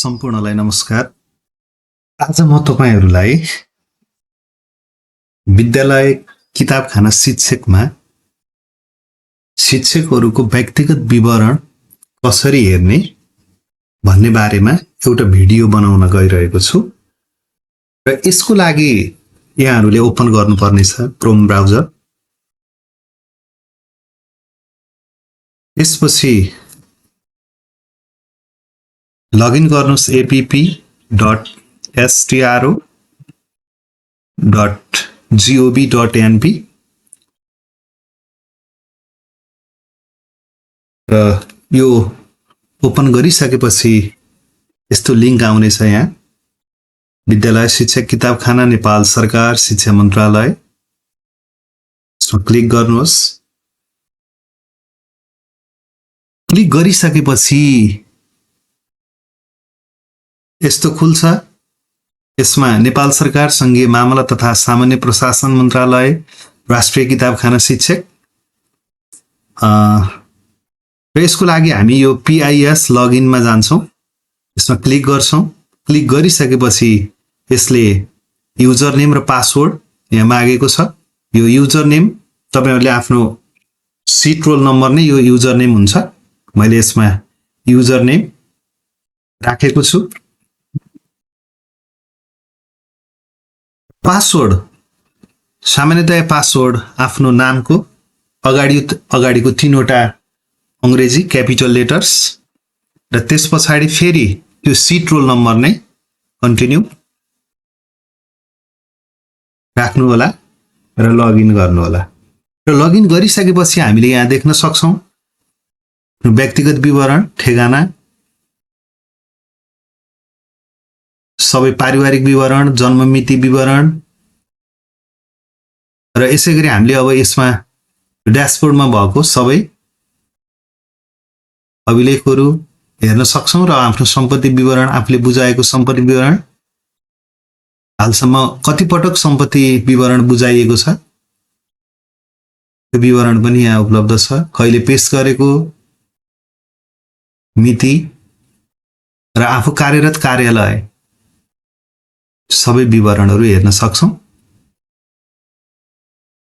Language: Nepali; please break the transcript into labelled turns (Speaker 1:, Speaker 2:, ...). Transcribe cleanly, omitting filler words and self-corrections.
Speaker 1: सम्पूर्णलाई नमस्कार। आज म तपाईहरुलाई विद्यालय किताबखाना शिक्षकमा शिक्षकहरुको व्यक्तिगत विवरण कसरी हेर्ने भन्ने बारेमा एउटा भिडियो बनाउन गइरहेको छु र यसको लागि यहाँहरुले ओपन गर्नुपर्ने छ क्रोम ब्राउजर। यसपछि लगइन गर्नुस् app.stro.gov.np र यो ओपन गरिसकेपछि यस्तो लिंक आउनेछ। यहाँ विद्यालय शिक्षक किताबखाना नेपाल सरकार शिक्षा मन्त्रालय यसमा क्लिक गर्नुहोस्। क्लिक गरिसकेपछि यस्तो खुल्छ। यसमा नेपाल सरकार संघीय मामला तथा सामान्य प्रशासन मन्त्रालय राष्ट्रिय किताबखाना शिक्षक र यसको लागि हामी यो PIS लगइनमा जान्छौं। यसमा क्लिक गर्छौं। क्लिक गरिसकेपछि यसले युजर नेम र पासवर्ड यहाँ मागेको छ। यो युजर नेम तपाईहरुले आफ्नो सीट रोल नम्बर नै यो युजर नेम हुन्छ। मैले यसमा युजर नेम राखेको छु। पासवर्ड सामान्यतया पासवर्ड आफ्नो नामको अगाडिको तीनवटा अंग्रेजी क्यापिटल लेटर्स र त्यसपछि फेरि त्यो सीट रोल नम्बर नै कन्टिन्यू राख्नु होला र लगइन गर्नु होला। र लगइन गरिसकेपछि हामीले यहाँ देख्न सक्छौं व्यक्तिगत विवरण, ठेगाना, सबै पारिवारिक विवरण, जन्ममिति विवरण र यसैगरी हामीले अब यसमा ड्याशबोर्डमा भएको सबै अभिलेखहरू हेर्न सक्छौं र आफ्नो सम्पत्ति विवरण, आफूले बुझाएको सम्पत्ति विवरण, हालसम्म कति पटक सम्पत्ति विवरण बुझाइएको छ त्यो विवरण पनि यहाँ उपलब्ध छ। कहिले पेश गरेको, मिति र आफू कार्यरत कार्यालय सबै विवरणहरू हेर्न सक्छौं।